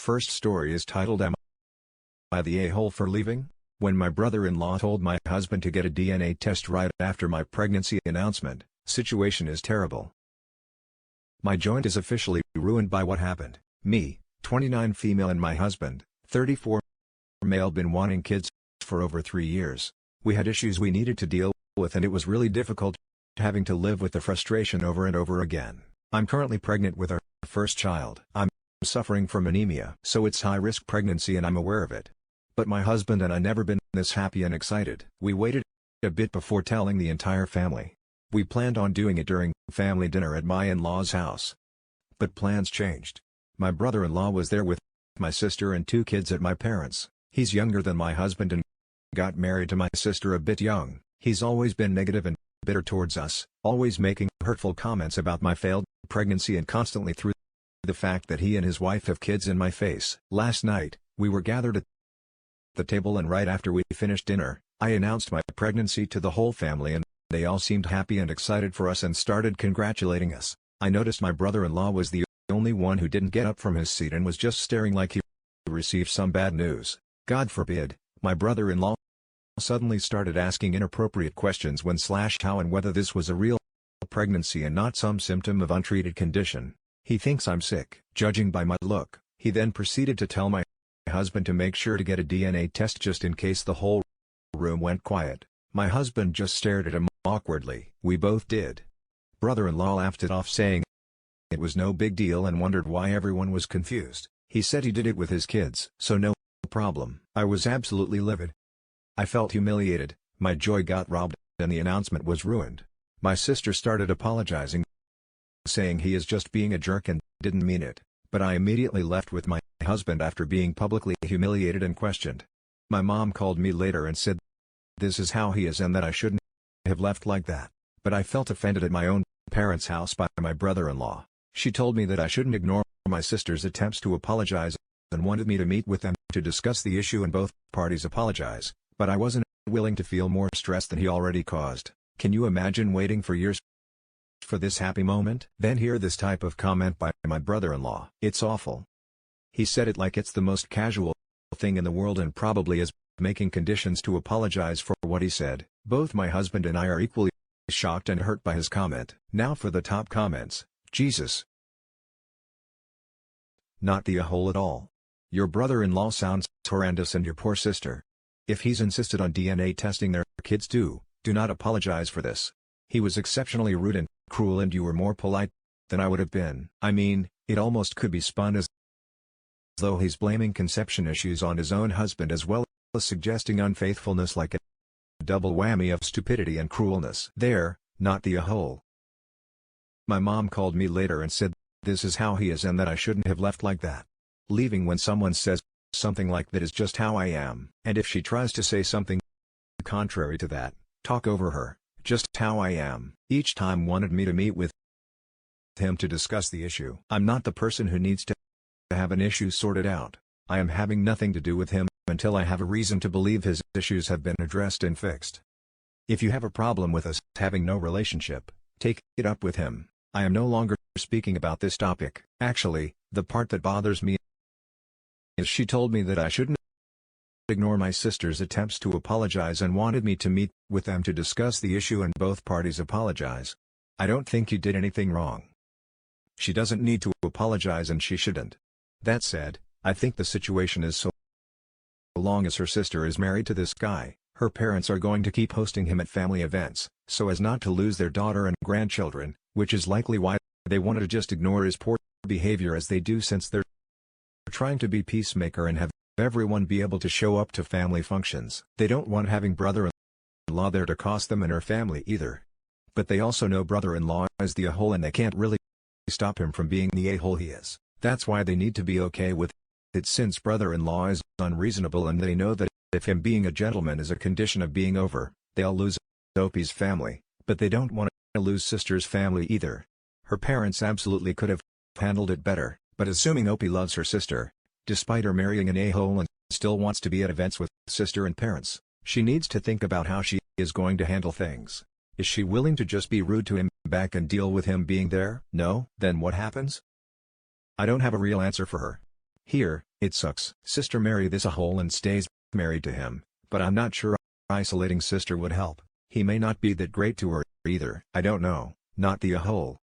first story is titled Am I the A-hole for leaving? When my brother-in-law told my husband to get a DNA test right after my pregnancy announcement, situation is terrible. My joint is officially ruined by what happened. Me, 29 female and my husband, 34 male, been wanting kids for over 3 years. We had issues we needed to deal with and it was really difficult having to live with the frustration over and over again. I'm currently pregnant with our first child. I'm suffering from anemia, so it's high-risk pregnancy and I'm aware of it. But my husband and I never been this happy and excited. We waited a bit before telling the entire family. We planned on doing it during family dinner at my in-laws' house. But plans changed. My brother-in-law was there with my sister and 2 kids at my parents'. He's younger than my husband and got married to my sister a bit young. He's always been negative and bitter towards us, always making hurtful comments about my failed pregnancy and constantly threw the fact that he and his wife have kids in my face. Last night, we were gathered at the table and right after we finished dinner, I announced my pregnancy to the whole family and they all seemed happy and excited for us and started congratulating us. I noticed my brother-in-law was the only one who didn't get up from his seat and was just staring like he received some bad news. God forbid, my brother-in-law suddenly started asking inappropriate questions when/how and whether this was a real pregnancy and not some symptom of untreated condition. He thinks I'm sick. Judging by my look, he then proceeded to tell my husband to make sure to get a DNA test just in case. The whole room went quiet. My husband just stared at him awkwardly. We both did. Brother-in-law laughed it off saying it was no big deal and wondered why everyone was confused. He said he did it with his kids, so no problem. I was absolutely livid. I felt humiliated, my joy got robbed, and the announcement was ruined. My sister started apologizing, saying he is just being a jerk and didn't mean it, but I immediately left with my husband after being publicly humiliated and questioned. My mom called me later and said this is how he is and that I shouldn't have left like that, but I felt offended at my own parents' house by my brother-in-law. She told me that I shouldn't ignore my sister's attempts to apologize and wanted me to meet with them to discuss the issue and both parties apologize, but I wasn't willing to feel more stress than he already caused. Can you imagine waiting for years for this happy moment? Then hear this type of comment by my brother-in-law. It's awful. He said it like it's the most casual thing in the world and probably is making conditions to apologize for what he said. Both my husband and I are equally shocked and hurt by his comment. Now for the top comments. Jesus. Not the a-hole at all. Your brother-in-law sounds horrendous and your poor sister. If he's insisted on DNA testing their kids too, do not apologize for this. He was exceptionally rude and cruel and you were more polite than I would have been. I mean, it almost could be spun as though he's blaming conception issues on his own husband as well as suggesting unfaithfulness, like a double whammy of stupidity and cruelness. There, not the a-hole. My mom called me later and said this is how he is and that I shouldn't have left like that. Leaving when someone says something like that is just how I am. And if she tries to say something contrary to that, talk over her, just how I am. Each time wanted me to meet with him to discuss the issue. I'm not the person who needs to have an issue sorted out. I am having nothing to do with him until I have a reason to believe his issues have been addressed and fixed. If you have a problem with us having no relationship, take it up with him. I am no longer speaking about this topic. Actually, the part that bothers me is she told me that I shouldn't ignore my sister's attempts to apologize and wanted me to meet with them to discuss the issue and both parties apologize. I don't think you did anything wrong. She doesn't need to apologize and she shouldn't. That said, I think the situation is so long as her sister is married to this guy, her parents are going to keep hosting him at family events, so as not to lose their daughter and grandchildren, which is likely why they wanted to just ignore his poor behavior as they do, since they're trying to be peacemaker and have everyone be able to show up to family functions. They don't want having brother-in-law there to cost them and her family either. But they also know brother-in-law is the a-hole and they can't really stop him from being the a-hole he is. That's why they need to be okay with it, since brother-in-law is unreasonable and they know that if him being a gentleman is a condition of being over, they'll lose Opie's family, but they don't want to lose sister's family either. Her parents absolutely could have handled it better, but assuming Opie loves her sister, despite her marrying an a-hole and still wants to be at events with sister and parents, she needs to think about how she is going to handle things. Is she willing to just be rude to him back and deal with him being there? No? Then what happens? I don't have a real answer for her. Here, it sucks. Sister marry this a-hole and stays married to him, but I'm not sure isolating sister would help. He may not be that great to her either. I don't know, not the a-hole.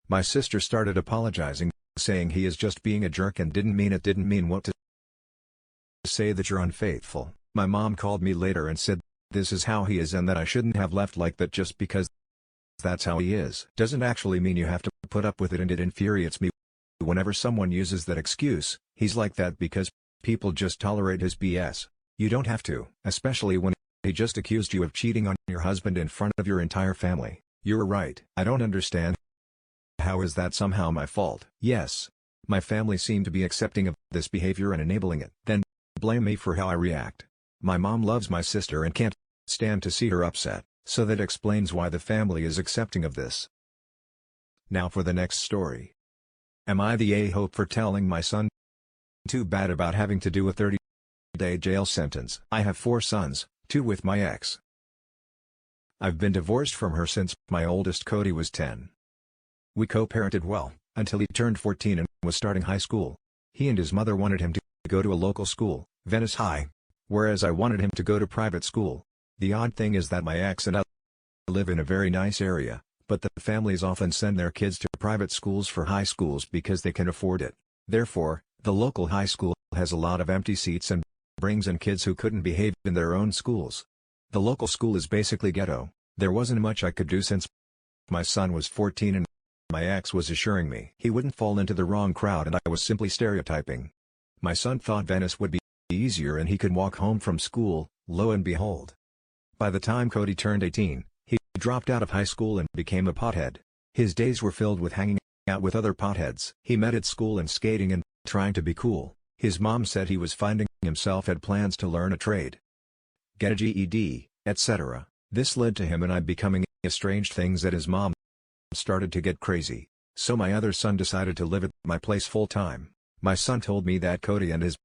My sister started apologizing, saying he is just being a jerk and didn't mean what to say, that you're unfaithful. My mom called me later and said this is how he is and that I shouldn't have left like that just because that's how he is. Doesn't actually mean you have to put up with it, and it infuriates me whenever someone uses that excuse. He's like that because people just tolerate his BS. You don't have to. Especially when he just accused you of cheating on your husband in front of your entire family. You're right. I don't understand. How is that somehow my fault? Yes. My family seemed to be accepting of this behavior and enabling it. Then blame me for how I react. My mom loves my sister and can't stand to see her upset, so that explains why the family is accepting of this. Now for the next story. Am I the a-hole for telling my son too bad about having to do a 30-day jail sentence? I have 4 sons, 2 with my ex. I've been divorced from her since my oldest Cody was 10. We co-parented well, until he turned 14 and was starting high school. He and his mother wanted him to go to a local school, Venice High, whereas I wanted him to go to private school. The odd thing is that my ex and I live in a very nice area, but the families often send their kids to private schools for high schools because they can afford it. Therefore, the local high school has a lot of empty seats and brings in kids who couldn't behave in their own schools. The local school is basically ghetto. There wasn't much I could do since my son was 14 and my ex was assuring me he wouldn't fall into the wrong crowd and I was simply stereotyping. My son thought Venice would be easier and he could walk home from school. Lo and behold. By the time Cody turned 18, he dropped out of high school and became a pothead. His days were filled with hanging out with other potheads. He met at school and skating and trying to be cool. His mom said he was finding himself, had plans to learn a trade, get a GED, etc. This led to him and I becoming estranged, things that his mom started to get crazy. So my other son decided to live at my place full time. My son told me that Cody and his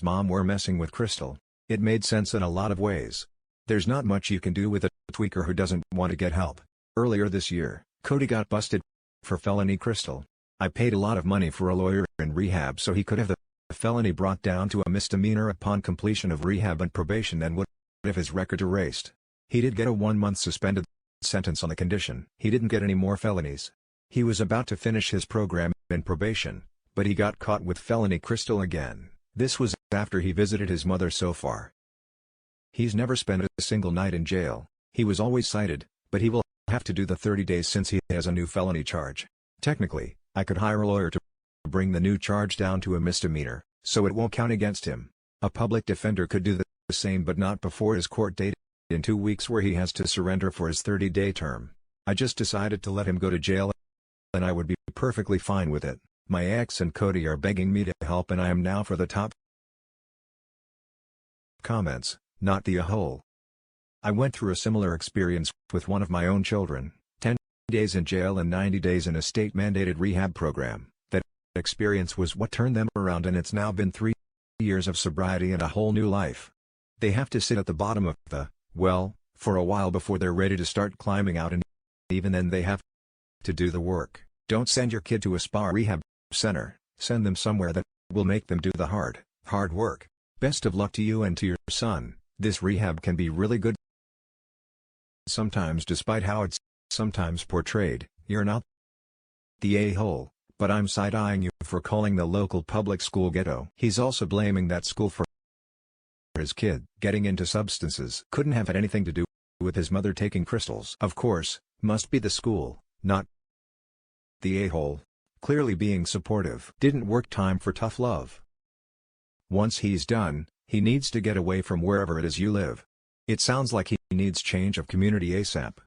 mom were messing with Crystal. It made sense in a lot of ways. There's not much you can do with a tweaker who doesn't want to get help. Earlier this year, Cody got busted for felony Crystal. I paid a lot of money for a lawyer in rehab so he could have the felony brought down to a misdemeanor upon completion of rehab and probation and would have his record erased. He did get a 1-month suspended sentence on the condition he didn't get any more felonies. He was about to finish his program in probation, but he got caught with felony Crystal again. This was after he visited his mother. So far, he's never spent a single night in jail. He was always cited, but he will have to do the 30 days since he has a new felony charge. Technically, I could hire a lawyer to bring the new charge down to a misdemeanor, so it won't count against him. A public defender could do the same, but not before his court date in 2 weeks, where he has to surrender for his 30-day term. I just decided to let him go to jail, and I would be perfectly fine with it. My ex and Cody are begging me to help, and I am now for the top comments, not the a-hole. I went through a similar experience with one of my own children, 10 days in jail and 90 days in a state-mandated rehab program. That experience was what turned them around, and it's now been 3 years of sobriety and a whole new life. They have to sit at the bottom of the well for a while before they're ready to start climbing out, and even then they have to do the work. Don't send your kid to a spa rehab center. Send them somewhere that will make them do the hard work. Best of luck to you and to your son. This rehab can be really good sometimes, despite how it's sometimes portrayed. You're not the a-hole, but I'm side-eyeing you for calling the local public school ghetto. He's also blaming that school for his kid getting into substances. Couldn't have had anything to do with his mother taking crystals. Of course, must be the school, not the a-hole. Clearly being supportive didn't work. Time for tough love. Once he's done, he needs to get away from wherever it is you live. It sounds like he needs change of community ASAP.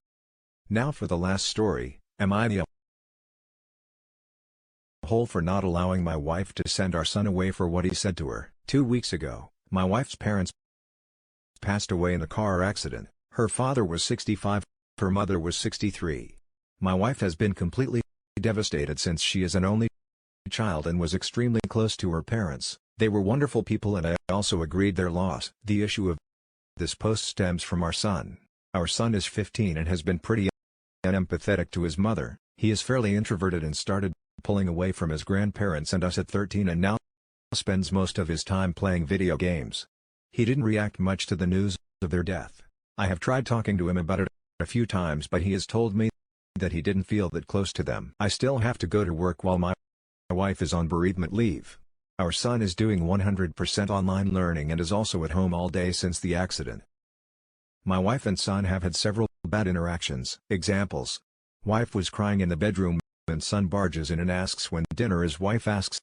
Now for the last story. Am I the a-hole for not allowing my wife to send our son away for what he said to her? 2 weeks ago, my wife's parents passed away in a car accident. Her father was 65, her mother was 63. My wife has been completely devastated since she is an only child and was extremely close to her parents. They were wonderful people, and I also agreed their loss. The issue of this post stems from our son. Our son is 15 and has been pretty unempathetic to his mother. He is fairly introverted and started pulling away from his grandparents and us at 13 and now spends most of his time playing video games. He didn't react much to the news of their death. I have tried talking to him about it a few times but he has told me that he didn't feel that close to them. I still have to go to work while my wife is on bereavement leave. Our son is doing 100% online learning and is also at home all day since the accident. My wife and son have had several bad interactions. Examples: wife was crying in the bedroom and son barges in and asks when dinner is. Wife asks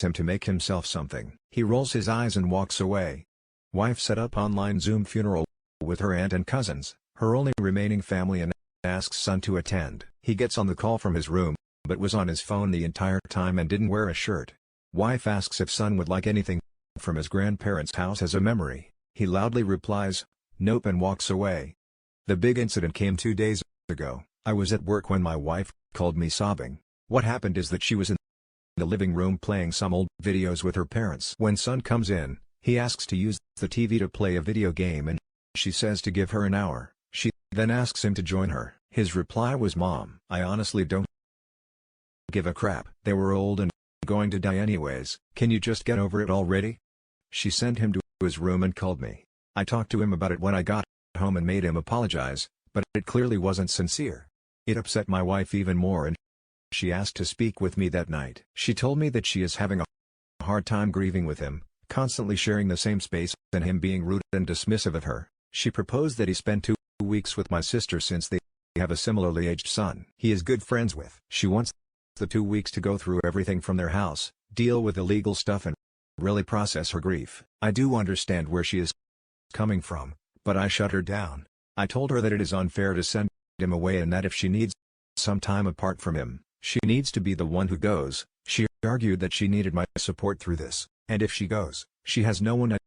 him to make himself something. He rolls his eyes and walks away. Wife set up online Zoom funeral with her aunt and cousins, her only remaining family, and asks son to attend. He gets on the call from his room, but was on his phone the entire time and didn't wear a shirt. Wife asks if son would like anything from his grandparents' house as a memory. He loudly replies, "Nope," and walks away. The big incident came 2 days ago. I was at work when my wife called me sobbing. What happened is that she was in the living room playing some old videos with her parents. When son comes in, he asks to use the TV to play a video game and she says to give her an hour. She then asks him to join her. His reply was, "Mom, I honestly don't give a crap. They were old and going to die anyways. Can you just get over it already?" She sent him to his room and called me. I talked to him about it when I got home and made him apologize, but it clearly wasn't sincere. It upset my wife even more and she asked to speak with me that night. She told me that she is having a hard time grieving with him, constantly sharing the same space, and him being rude and dismissive of her. She proposed that he spend 2 weeks with my sister since they have a similarly aged son he is good friends with. She wants the 2 weeks to go through everything from their house, deal with illegal stuff and really process her grief. I do understand where she is coming from, but I shut her down. I told her that it is unfair to send him away and that if she needs some time apart from him, she needs to be the one who goes. She argued that she needed my support through this, and if she goes, she has no one. I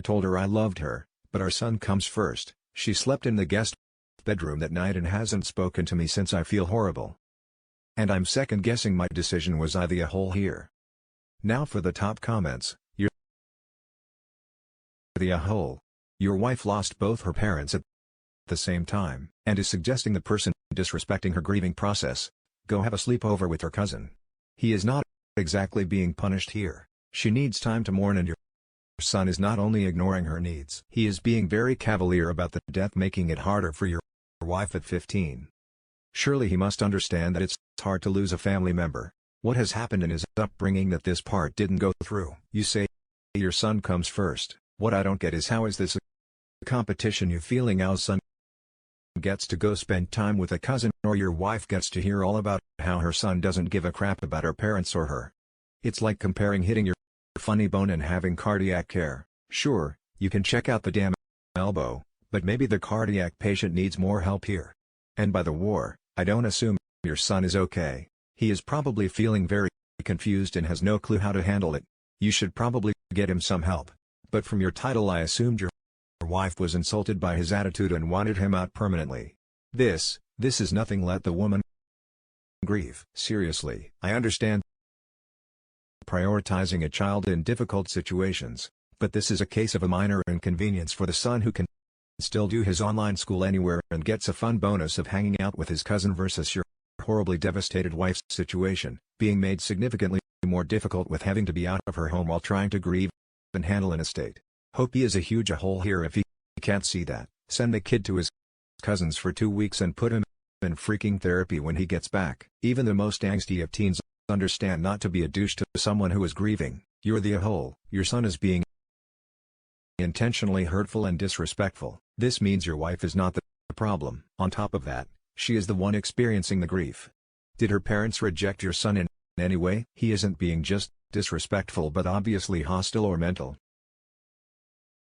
told her I loved her, but our son comes first. She slept in the guest bedroom that night and hasn't spoken to me since. I feel horrible. And I'm second-guessing my decision. Was I the a-hole here? Now for the top comments. You're the a-hole. Your wife lost both her parents at the same time, and is suggesting the person disrespecting her grieving process go have a sleepover with her cousin. He is not exactly being punished here. She needs time to mourn and your son is not only ignoring her needs. He is being very cavalier about the death, making it harder for your wife at 15. Surely he must understand that it's hard to lose a family member. What has happened in his upbringing that this part didn't go through? You say your son comes first. What I don't get is how is this a competition? You feeling our son gets to go spend time with a cousin, or your wife gets to hear all about how her son doesn't give a crap about her parents or her. It's like comparing hitting your funny bone and having cardiac care. Sure, you can check out the damn elbow, but maybe the cardiac patient needs more help here. And by the war, I don't assume your son is okay. He is probably feeling very confused and has no clue how to handle it. You should probably get him some help. But from your title I assumed your wife was insulted by his attitude and wanted him out permanently. This is nothing. Let the woman grieve. Seriously, I understand prioritizing a child in difficult situations, but this is a case of a minor inconvenience for the son who can still do his online school anywhere and gets a fun bonus of hanging out with his cousin versus your horribly devastated wife's situation, being made significantly more difficult with having to be out of her home while trying to grieve and handle an estate. Hope he is a huge a-hole here. If he can't see that, send the kid to his cousins for 2 weeks and put him in freaking therapy when he gets back. Even the most angsty of teens understand not to be a douche to someone who is grieving. You're the a-hole. Your son is being intentionally hurtful and disrespectful. This means your wife is not the problem. On top of that, she is the one experiencing the grief. Did her parents reject your son in any way? He isn't being just disrespectful but obviously hostile or mental.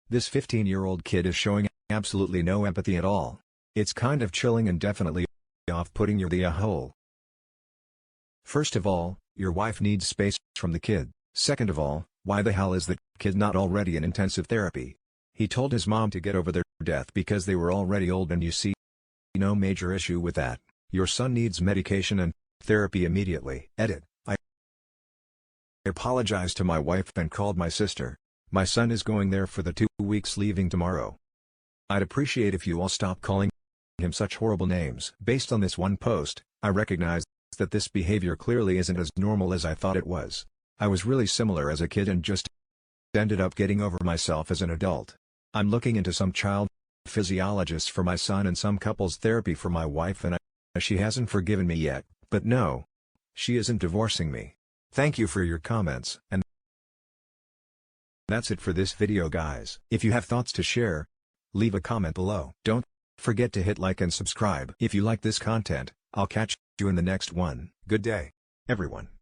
This 15-year-old kid is showing absolutely no empathy at all. It's kind of chilling and definitely off-putting. You're the a-hole. First of all, your wife needs space from the kid. Second of all, why the hell is the kid not already in intensive therapy? He told his mom to get over their death because they were already old, and you see no major issue with that. Your son needs medication and therapy immediately. Edit. I apologized to my wife and called my sister. My son is going there for the 2 weeks, leaving tomorrow. I'd appreciate if you all stop calling him such horrible names. Based on this one post, I recognize that this behavior clearly isn't as normal as I thought it was. I was really similar as a kid and just ended up getting over myself as an adult. I'm looking into some child physiologists for my son and some couples therapy for my wife, and she hasn't forgiven me yet, but no, she isn't divorcing me. Thank you for your comments, and that's it for this video, guys. If you have thoughts to share, leave a comment below. Don't forget to hit like and subscribe. If you like this content, I'll catch you in the next one. Good day, everyone.